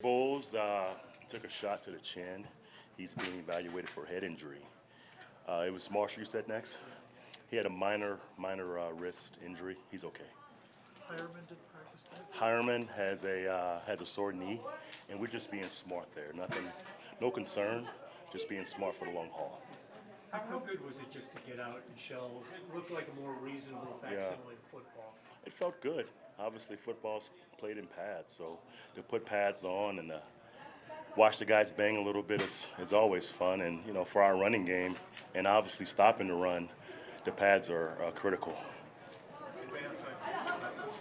Bowles took a shot to the chin. He's being evaluated for head injury. It was Marshall you said next. He had a minor wrist injury. He's okay. Hireman did practice that. Hireman has a sore knee, and we're just being smart there. Nothing, no concern. Just being smart for the long haul. How good was it just to get out in shells? It looked like a more reasonable facsimile of football. It felt good. Obviously, football's played in pads, so to put pads on and watch the guys bang a little bit is always fun. And for our running game, and obviously stopping the run, the pads are critical. Vance,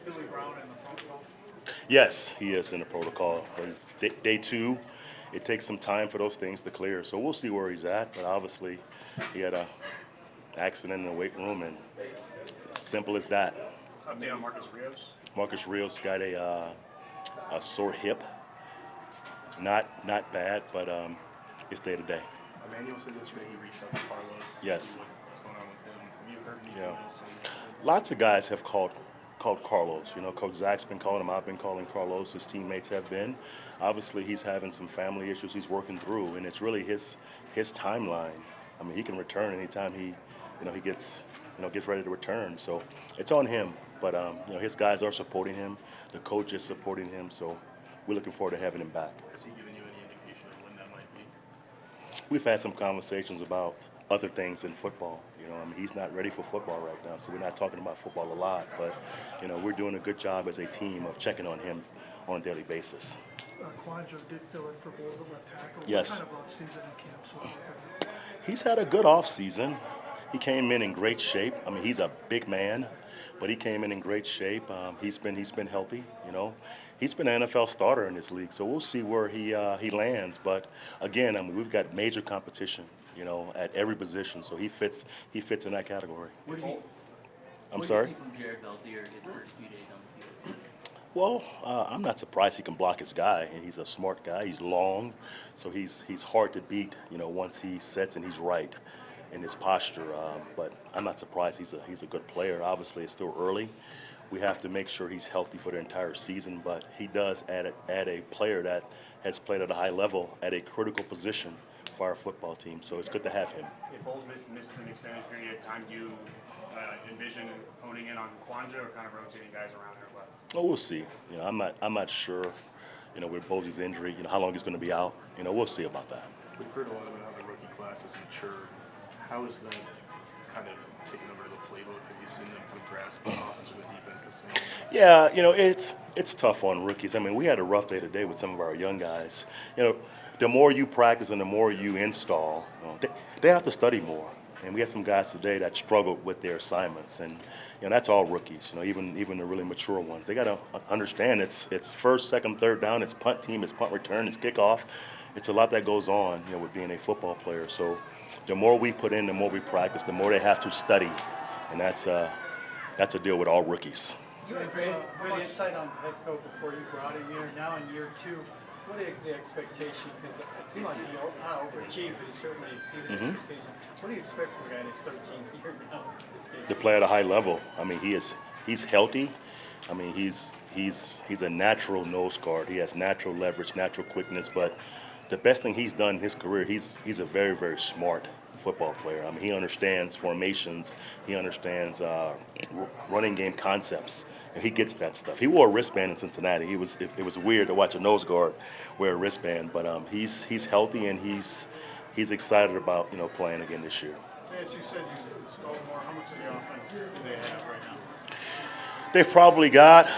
Philly Brown in the protocol. Yes, he is in the protocol. It's day two. It takes some time for those things to clear, so we'll see where he's at. But obviously, he had a accident in the weight room, and it's simple as that. Update on Marcus Rios? Marcus Rios got a sore hip. Not bad, but it's day to day. Emmanuel said yesterday he reached out to Carlos to Yes. see what's going on with him. Have you heard anything Yeah. else? Lots of guys have called Carlos. Coach Zach's been calling him. I've been calling Carlos. His teammates have been. Obviously, he's having some family issues he's working through, and it's really his timeline. I mean, he can return anytime he gets ready to return. So it's on him. But his guys are supporting him. The coach is supporting him. So we're looking forward to having him back. Has he given you any indication of when that might be? We've had some conversations about other things in football. He's not ready for football right now, so we're not talking about football a lot. But we're doing a good job as a team of checking on him on a daily basis. Quandro did fill in for Bowles at left tackle. Yes. What kind of offseason in camp so far? He's had a good offseason. He came in great shape. I mean, he's a big man, but he came in great shape. He's been healthy. He's been an NFL starter in this league, so we'll see where he lands. But again, we've got major competition, at every position, so he fits in that category. I'm sorry. What did you see from Jared Valdir his first few days on the field? Well, I'm not surprised he can block his guy. He's a smart guy. He's long, so he's hard to beat. Once he sets and he's right in his posture. But I'm not surprised. He's a good player. Obviously, it's still early. We have to make sure he's healthy for the entire season. But he does add a player that has played at a high level at a critical position for our football team. So it's good to have him. If Bowles misses an extended period of time, do you envision honing in on Quandro or kind of rotating guys around there left? Oh, we'll see. I'm not sure. With Bose's injury, how long he's going to be out. We'll see about that. We've heard a lot about how the rookie class has matured. How is that kind of taken over the playbook? Have you seen them kind of grasp the offense or the defense the same? Yeah, it's tough on rookies. I mean, we had a rough day today with some of our young guys. The more you practice and the more you install, they have to study more. And we had some guys today that struggled with their assignments, and that's all rookies. Even the really mature ones, they got to understand it's first, second, third down, it's punt team, it's punt return, it's kickoff. It's a lot that goes on, with being a football player. So the more we put in, the more we practice, the more they have to study, and that's a deal with all rookies. You had great insight on head coach before you brought him here. Now in year two, what is the expectation? Because it seems like he not overachieved, but he certainly exceeded expectations. What do you expect from a guy in his 13th year now? To play at a high level. I mean, he's healthy. I mean, he's a natural nose guard. He has natural leverage, natural quickness. But the best thing he's done in his career, he's a very, very smart football player. I mean, he understands formations. He understands running game concepts. And he gets that stuff. He wore a wristband in Cincinnati. It was weird to watch a nose guard wear a wristband, but he's healthy and he's excited about playing again this year. Vance, you said you installed more. How much of the offense do they have right now? They've probably got,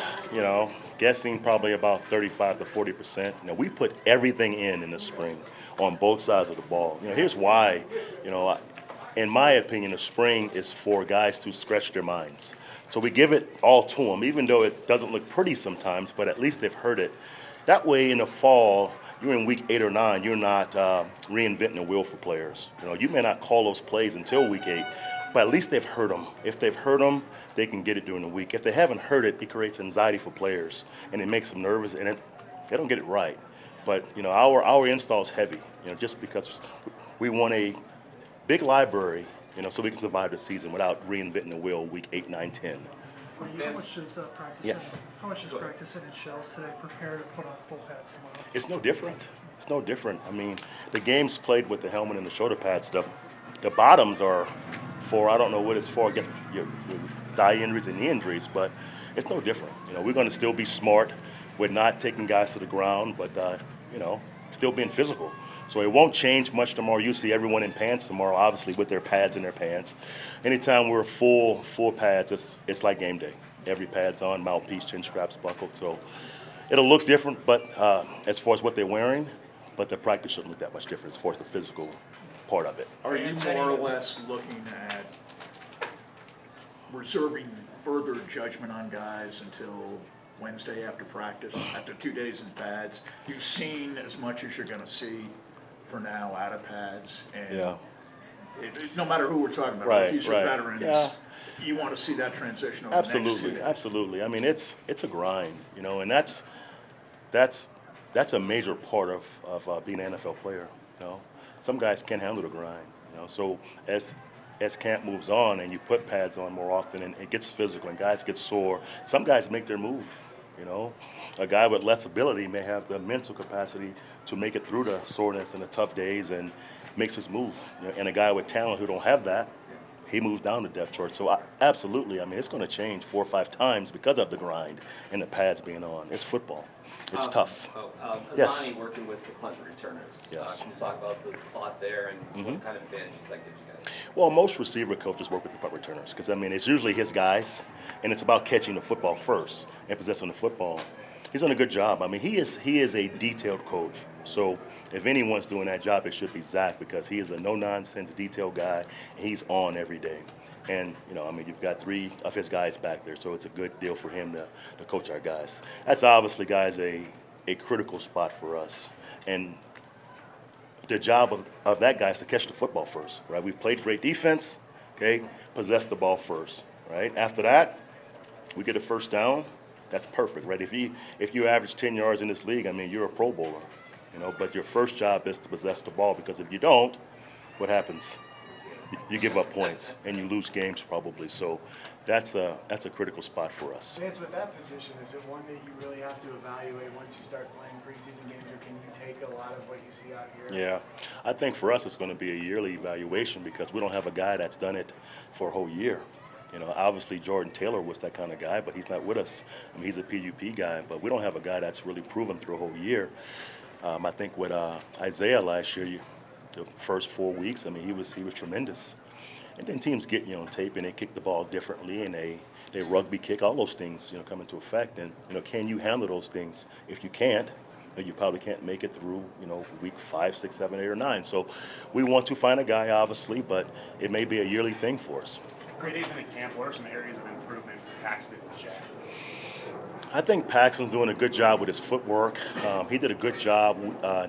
guessing probably about 35 to 40%. We put everything in the spring on both sides of the ball. Here's why. In my opinion, the spring is for guys to scratch their minds. So we give it all to them, even though it doesn't look pretty sometimes, but at least they've heard it. That way in the fall, you're in week 8 or 9, you're not reinventing the wheel for players. You may not call those plays until week 8, but at least they've heard them. If they've heard them, they can get it during the week. If they haven't heard it, it creates anxiety for players, and it makes them nervous, and they don't get it right. But, our install is heavy, just because we want a big library, so we can survive the season without reinventing the wheel week 8, 9, 10. Lee, how much does Yes. practicing in shells today prepare to put on full pads tomorrow? It's no different. It's no different. I mean, the game's played with the helmet and the shoulder pads. The bottoms are for, I don't know what it's for, I guess your thigh injuries and knee injuries, but it's no different. You know, we're going to still be smart. We're not taking guys to the ground, but, you know, still being physical. So it won't change much tomorrow. You see everyone in pants tomorrow, obviously, with their pads in their pants. Anytime we're full pads, it's like game day. Every pad's on, mouthpiece, chin straps buckled. So it'll look different, but as far as what they're wearing, but the practice shouldn't look that much different as far as the physical part of it. Are you more or less looking at reserving further judgment on guys until Wednesday after practice, after 2 days in pads? You've seen as much as you're going to see for now out of pads, and Yeah. no matter who we're talking about, Right, these are right. veterans. Yeah. You want to see that transition over the next 2 Absolutely, days. absolutely. I mean, it's a grind, you know, and that's a major part of being an NFL player. You know, some guys can't handle the grind. You know, so as camp moves on and you put pads on more often and it gets physical and guys get sore, some guys make their move. You know, a guy with less ability may have the mental capacity to make it through the soreness and the tough days and makes his move. You know, and a guy with talent who don't have that, he moves down the depth chart. So absolutely, I mean, it's going to change 4 or 5 times because of the grind and the pads being on. It's football. It's tough. Yes. Azani working with the punt returners. Yes. Can you talk about the thought there and what kind of advantages that gives you guys? Well, most receiver coaches work with the punt returners because, I mean, it's usually his guys, and it's about catching the football first and possessing the football. He's done a good job. I mean, he is a detailed coach. So if anyone's doing that job, it should be Zach because he is a no-nonsense, detailed guy, and he's on every day. And, you know, I mean, you've got 3 of his guys back there, so it's a good deal for him to coach our guys. That's obviously, guys, a critical spot for us. And the job of that guy is to catch the football first, right? We've played great defense, okay? Possess the ball first, right? After that, we get a first down. That's perfect, right? If you average 10 yards in this league, I mean, you're a Pro Bowler, you know. But your first job is to possess the ball because if you don't, what happens? You give up points and you lose games probably. So that's a critical spot for us. Vance, with that position, is it one that you really have to evaluate once you start playing preseason games, or can you take a lot of what you see out here? Yeah, I think for us it's going to be a yearly evaluation because we don't have a guy that's done it for a whole year. You know, obviously Jordan Taylor was that kind of guy, but he's not with us. I mean, he's a PUP guy, but we don't have a guy that's really proven through a whole year. I think with Isaiah last year, the first 4 weeks, I mean, he was tremendous. And then teams get you on tape and they kick the ball differently and they rugby kick, all those things, you know, come into effect. And, you know, can you handle those things? If you can't, you probably can't make it through, you know, week 5, 6, 7, 8, or 9. So we want to find a guy, obviously, but it may be a yearly thing for us. Great days in the camp. What are some areas of improvement for Paxton and Shaq? I think Paxton's doing a good job with his footwork. He did a good job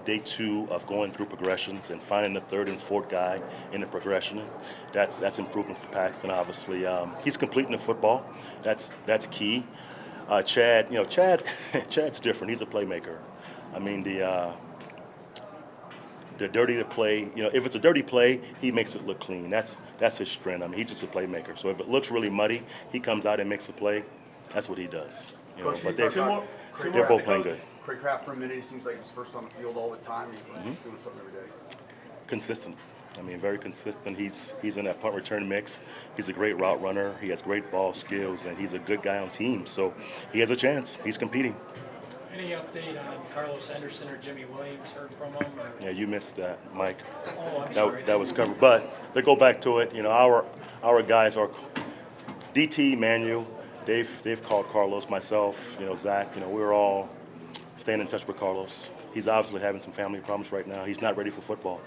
day 2 of going through progressions and finding the 3rd and 4th guy in the progression. That's improvement for Paxton, obviously. He's completing the football. That's key. Chad, you know, Chad's different. He's a playmaker. I mean, the dirty to play, you know, if it's a dirty play, he makes it look clean. That's his strength. I mean, he's just a playmaker. So if it looks really muddy, he comes out and makes a play. That's what he does. You know, but they're both playing good. Craig Kraft for a minute, he seems like he's first on the field all the time. He's doing something every day. Consistent. I mean, very consistent. He's in that punt return mix. He's a great route runner. He has great ball skills, and he's a good guy on team. So he has a chance. He's competing. Any update on Carlos Henderson or Jimmy Williams? Heard from them? Or? Yeah, you missed that, Mike. Oh, I'm sorry. That was covered. But to go back to it, you know, our guys are DT, Manuel. They've called Carlos, myself, you know, Zach. You know, we're all staying in touch with Carlos. He's obviously having some family problems right now. He's not ready for football.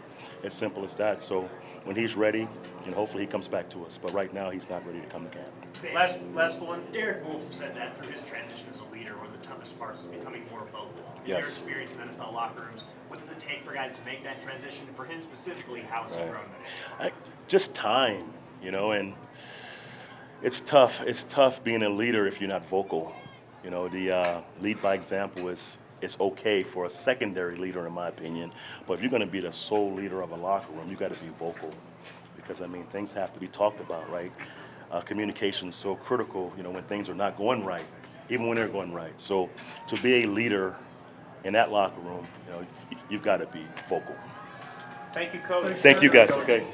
As simple as that. So when he's ready, you know, hopefully he comes back to us. But right now he's not ready to come to camp. Last one. Derek Wolfe said that through his transition as a leader, one of the toughest parts is becoming more vocal. In Yes. your experience in NFL locker rooms, what does it take for guys to make that transition? And for him specifically, how has he grown that? Just time, you know, and it's tough. It's tough being a leader if you're not vocal. You know, the lead by example is okay for a secondary leader, in my opinion. But if you're going to be the sole leader of a locker room, you got to be vocal, because I mean things have to be talked about, right? communication is so critical, when things are not going right, even when they're going right. So to be a leader in that locker room, you've got to be vocal. Thank you, Coach. Thank you guys, okay?